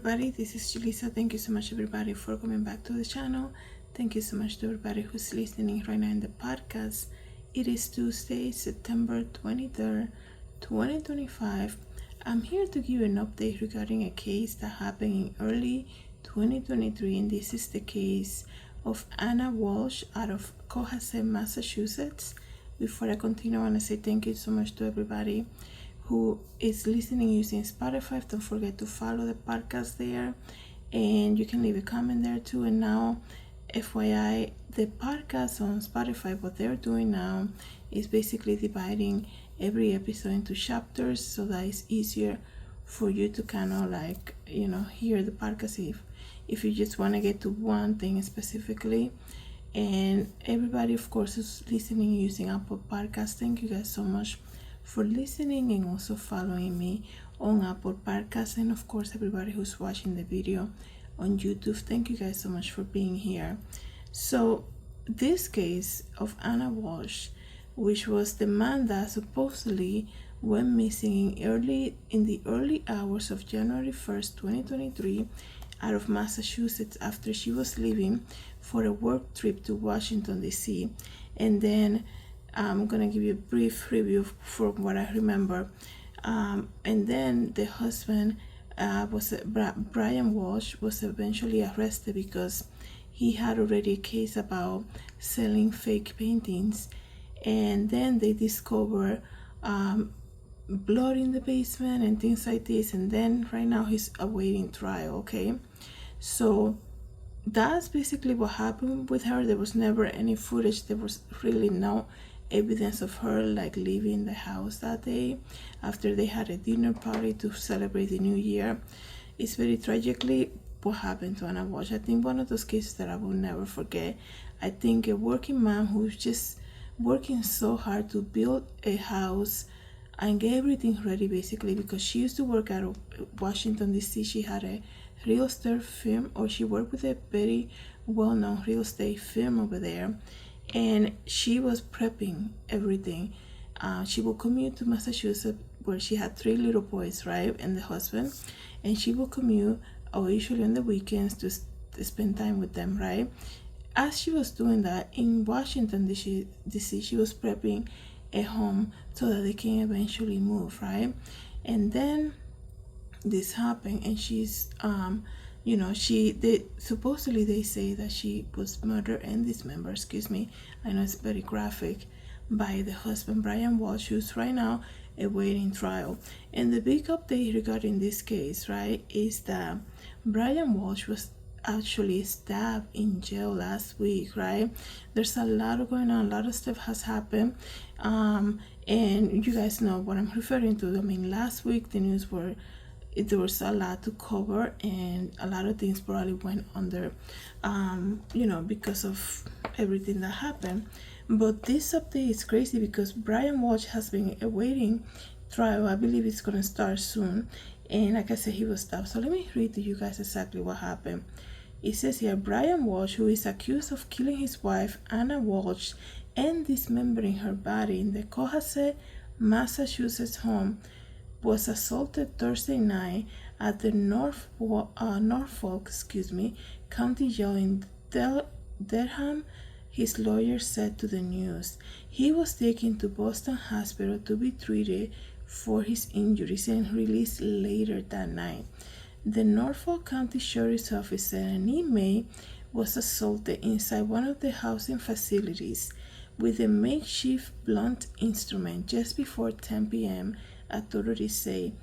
everybody, this is Julissa. Thank you so much everybody for coming back to the channel. Thank you so much to everybody who's listening right now in the podcast. It is Tuesday, September 23rd, 2025. I'm here to give you an update regarding a case that happened in early 2023, and this is the case of Anna Walshe out of Cohasset, Massachusetts. Before I continue, I want to say thank you so much to everybody who is listening using Spotify. Don't forget to follow the podcast there, and you can leave a comment there too. And now, FYI, the podcast on Spotify, what they're doing now is basically dividing every episode into chapters, so that it's easier for you to kind of hear the podcast if you just want to get to one thing specifically. And everybody, of course, who's listening using Apple Podcasts, thank you guys so much for listening and also following me on Apple Podcasts. And of course, everybody who's watching the video on YouTube, thank you guys so much for being here. So this case of Anna Walshe, which was the man that supposedly went missing in the early hours of January 1st, 2023 out of Massachusetts after she was leaving for a work trip to Washington, D.C. And then I'm going to give you a brief review from what I remember. And then the husband, Brian Walshe, was eventually arrested because he had already a case about selling fake paintings. And then they discover blood in the basement and things like this. And then right now he's awaiting trial, okay? So that's basically what happened with her. There was never any footage. There was really no evidence of her leaving the house that day after they had a dinner party to celebrate the new year. It's very tragically what happened to Anna Walshe. I think one of those cases that I will never forget. I think a working man who's just working so hard to build a house and get everything ready, basically, because she used to work out of Washington, D.C. She had a real estate firm, or she worked with a very well-known real estate firm over there, and she was prepping everything. She will commute to Massachusetts, where she had 3 little boys, right, and the husband, and she will commute, or usually on the weekends, to spend time with them, right? As she was doing that in Washington, D.C., she was prepping a home so that they can eventually move, right? And then this happened, and she's supposedly they say that she was murdered and dismembered, excuse me, I know it's very graphic, by the husband Brian Walshe, who's right now awaiting trial. And the big update regarding this case, right, is that Brian Walshe was actually stabbed in jail last week, right? There's a lot going on, a lot of stuff has happened, and you guys know what I'm referring to. I mean, last week the news there was a lot to cover, and a lot of things probably went under because of everything that happened. But this update is crazy because Brian Walshe has been awaiting trial. I believe it's going to start soon, and like I said, he was stabbed. So let me read to you guys exactly what happened. It says here, Brian Walshe, who is accused of killing his wife Anna Walshe and dismembering her body in the Cohasset, Massachusetts home, was assaulted Thursday night at the Norfolk County Jail in Dedham, his lawyer said to the news. He was taken to Boston Hospital to be treated for his injuries and released later that night. The Norfolk County Sheriff's Office said an inmate was assaulted inside one of the housing facilities with a makeshift blunt instrument just before 10 p.m., authorities say.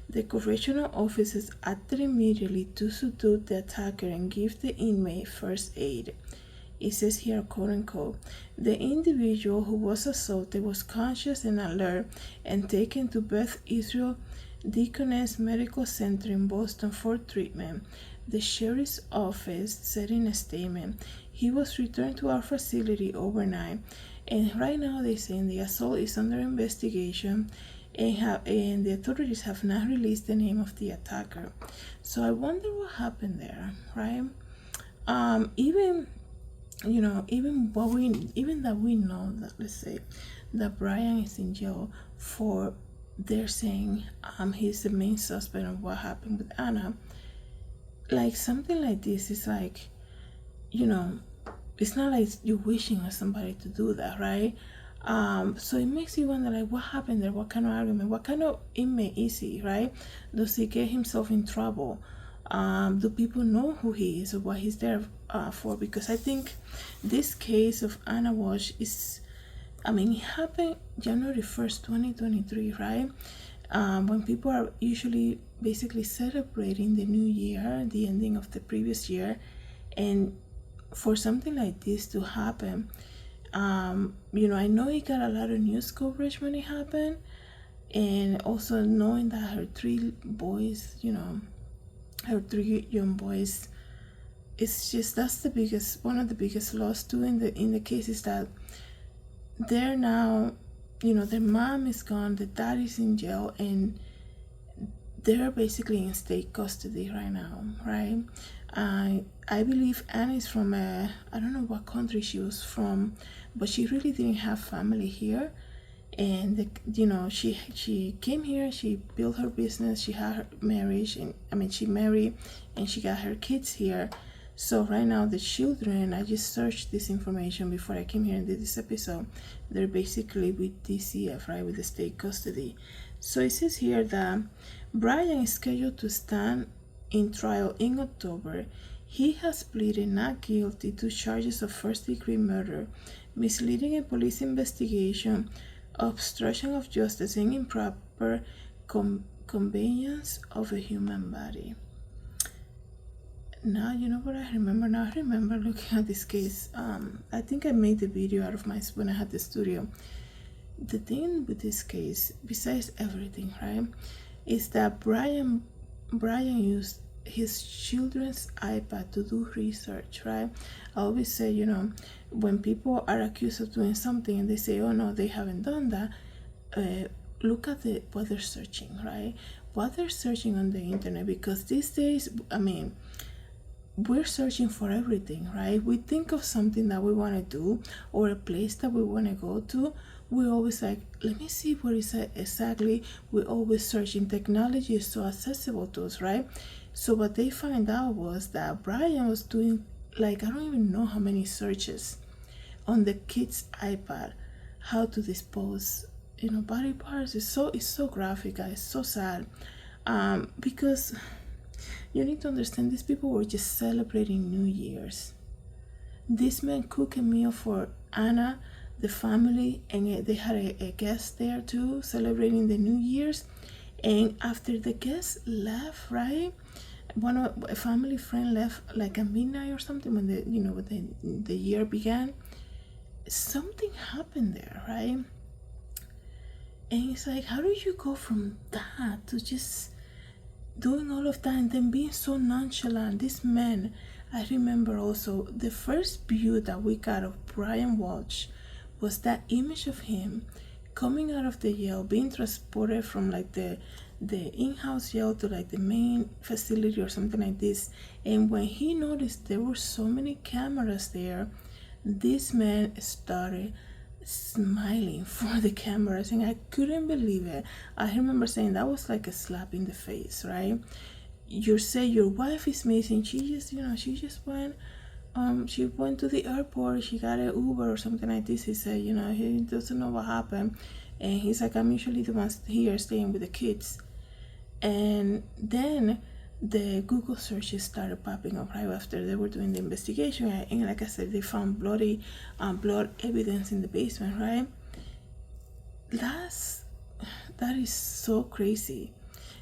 The correctional officers acted immediately to subdue the attacker and give the inmate first aid. It says here, quote unquote, the individual who was assaulted was conscious and alert and taken to Beth Israel Deaconess Medical Center in Boston for treatment, the sheriff's office said in a statement. He was returned to our facility overnight, and right now they're saying the assault is under investigation, and the authorities have not released the name of the attacker. So I wonder what happened there, right? Even that we know that, let's say, that Brian is in jail for, they're saying he's the main suspect of what happened with Anna. like something like this is like, you know, it's not like you're wishing on somebody to do that, right? So it makes you wonder, like, what happened there? What kind of argument? What kind of inmate is he, right? Does he get himself in trouble? Do people know who he is or what he's there for? Because I think this case of Anna Walshe is, I mean, it happened January 1st, 2023, right? When people are usually basically celebrating the new year, the ending of the previous year, and for something like this to happen, you know, I know he got a lot of news coverage when it happened, and also knowing that her three boys, you know, her three young boys, it's just, that's the biggest, one of the biggest loss too in the case is that they're now, you know, their mom is gone, the dad is in jail, and they're basically in state custody right now, right? I believe Anne is from I don't know what country she was from, but she really didn't have family here. And you know, she came here, she built her business, she had her marriage, and I mean she married and she got her kids here. So right now the children, I just searched this information before I came here and did this episode, they're basically with DCF, right, with the state custody. So it says here that Brian is scheduled to stand in trial in October. He has pleaded not guilty to charges of first-degree murder, misleading a police investigation, obstruction of justice, and improper conveyance of a human body. Now, you know what I remember? Now I remember looking at this case. I think I made the video out of my, when I had the studio. The thing with this case, besides everything, right, is that Brian used his children's iPad to do research, right? I always say, you know, when people are accused of doing something and they say, oh no, they haven't done that, look at what they're searching, right? What they're searching on the internet, because these days, I mean, we're searching for everything, right? We think of something that we want to do or a place that we want to go to, we're always like, let me see what is it exactly. We're always searching. Technology is so accessible to us, right? So what they find out was that Brian was doing, like, I don't even know how many searches on the kid's iPad, how to dispose, you know, body parts. It's so graphic, guys, so sad, because you need to understand, these people were just celebrating New Year's. This man cooked a meal for Anna, the family, and they had a guest there too, celebrating the New Year's. And after the guests left, right, a family friend left like at midnight or something, when the year began, something happened there, right? And it's like, how do you go from that to just doing all of that and then being so nonchalant? This man, I remember also the first view that we got of Brian Walshe was that image of him coming out of the jail, being transported from like the in-house jail to like the main facility or something like this. And when he noticed there were so many cameras there, this man started smiling for the cameras, and I couldn't believe it. I remember saying that was like a slap in the face, right? You say your wife is missing, she just went to the airport, she got an Uber or something like this. He said, you know, he doesn't know what happened, and he's like, I'm usually the one here staying with the kids. And then the Google searches started popping up right after they were doing the investigation, and like I said, they found blood evidence in the basement, right? That is so crazy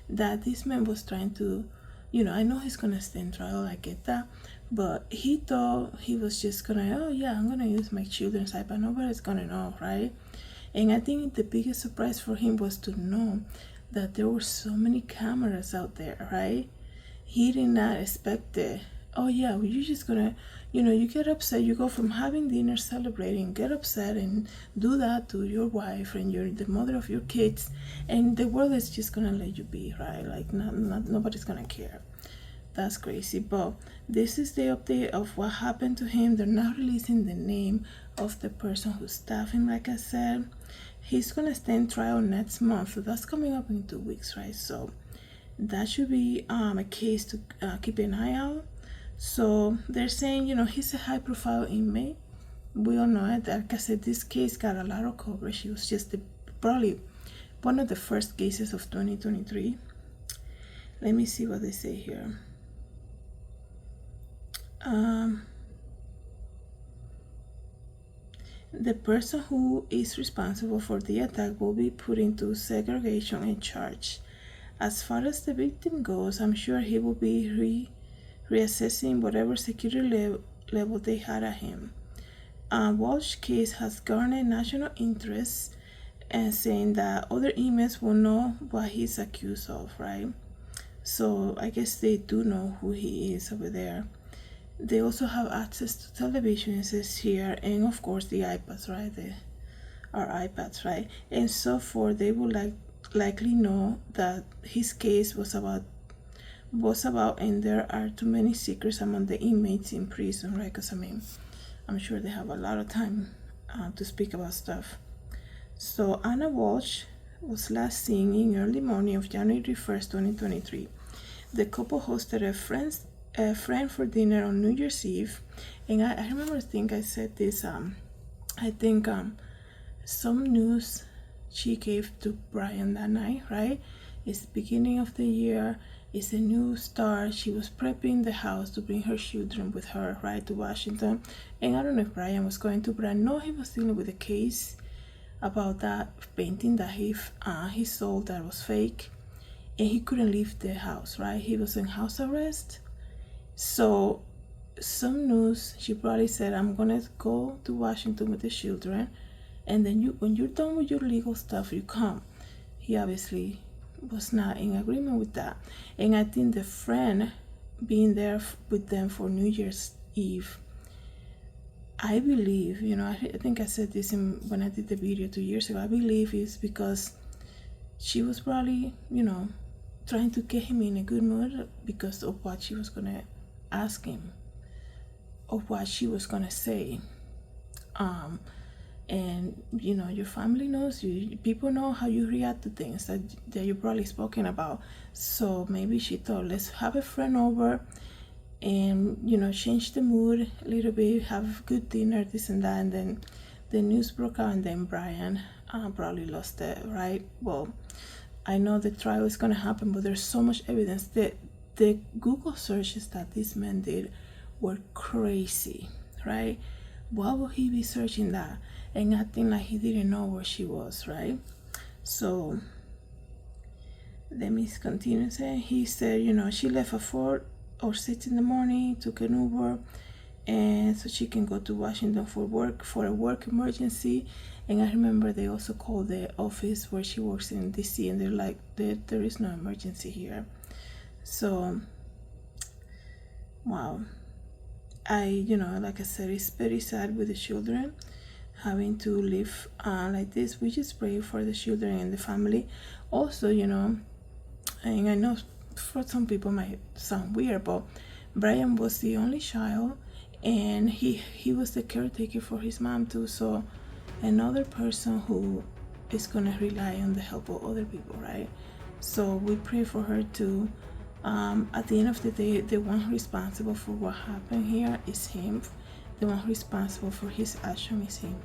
that this man was trying to, you know, I know he's gonna stand trial, I get that, but he thought he was just gonna, oh yeah, I'm gonna use my children's iPad, nobody's gonna know, right? And I think the biggest surprise for him was to know that there were so many cameras out there, right? He did not expect it. Oh yeah, well, you're just gonna, you know, you get upset, you go from having dinner, celebrating, get upset and do that to your wife and you're the mother of your kids, and the world is just gonna let you be, right? Like nobody's gonna care. That's crazy. But this is the update of what happened to him. They're now releasing the name of the person who stabbed him. Like I said, he's gonna stand trial next month, so that's coming up in 2 weeks, right? So that should be a case to keep an eye out. So they're saying, he's a high profile inmate. We all know it. Like I said, this case got a lot of coverage. It was just probably one of the first cases of 2023. Let me see what they say here. The person who is responsible for the attack will be put into segregation and charged. As far as the victim goes, I'm sure he will be reassessing whatever security level they had at him. Walshe case has garnered national interest and saying that other inmates will know what he's accused of, right? So I guess they do know who he is over there. They also have access to television, it says here, and of course the iPads, right? Our iPads, right? And so forth. They will likely know that his case was about, and there are too many secrets among the inmates in prison, right? Because I'm sure they have a lot of time to speak about stuff. So Anna Walshe was last seen in early morning of January 1st, 2023. The couple hosted a friend for dinner on New Year's Eve, and I remember, I said this, some news she gave to Brian that night, right? It's the beginning of the year, it's a new start. She was prepping the house to bring her children with her, right, to Washington. And I don't know if Brian was going to, but I know he was dealing with a case about that painting that he sold that was fake, and he couldn't leave the house, right? He was in house arrest. So some news, she probably said, I'm gonna go to Washington with the children, and then when you're done with your legal stuff, you come. He obviously was not in agreement with that. And I think the friend being there with them for New Year's Eve, I believe, I think I said this when I did the video 2 years ago, I believe it's because she was probably, trying to get him in a good mood because of what she was gonna ask him, of what she was gonna say. And your family knows you, people know how you react to things that you're probably spoken about. So maybe she thought, let's have a friend over and change the mood a little bit, have good dinner, this and that. And then the news broke out, and then Brian probably lost it, right? Well, I know the trial is going to happen, but there's so much evidence that the Google searches that this man did were crazy, right? Why would he be searching that and acting like he didn't know where she was, right? So let me continue saying. He said, she left at 4 or 6 in the morning, took an Uber, and so she can go to Washington for a work emergency. And I remember they also called the office where she works in DC, and they're like, there is no emergency here. So wow, like I said, it's very sad with the children having to live like this. We just pray for the children and the family. Also, and I know for some people might sound weird, but Brian was the only child, and he was the caretaker for his mom too. So another person who is gonna rely on the help of other people, right? So we pray for her too. At the end of the day, the one responsible for what happened here is him. The one responsible for his action is him.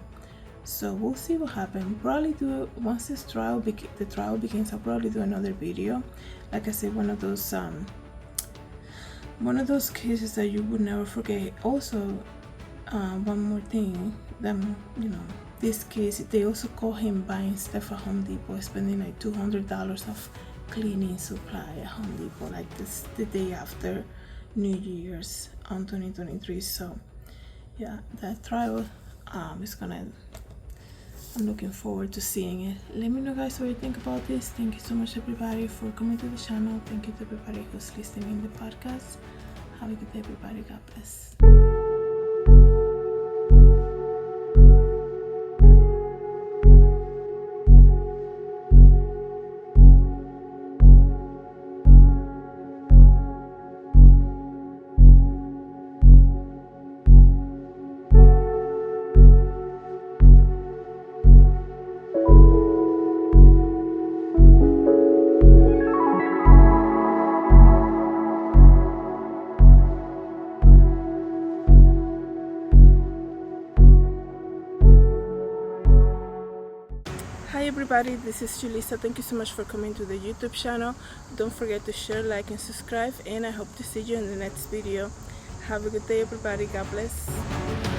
So we'll see what happens. Probably once the trial begins, I'll probably do another video. Like I said, one of those cases that you would never forget. Also, one more thing, this case, they also caught him buying stuff at Home Depot, spending like $200 of cleaning supply at Home Depot, like this the day after New Year's on 2023. So yeah, that trial is gonna, I'm looking forward to seeing it. Let me know, guys, what you think about this. Thank you so much, everybody, for coming to the channel. Thank you to everybody who's listening in the podcast. Have a good day, everybody. God bless. Hi everybody, this is Julissa. Thank you so much for coming to the YouTube channel. Don't forget to share, like, and subscribe, and I hope to see you in the next video. Have a good day everybody. God bless.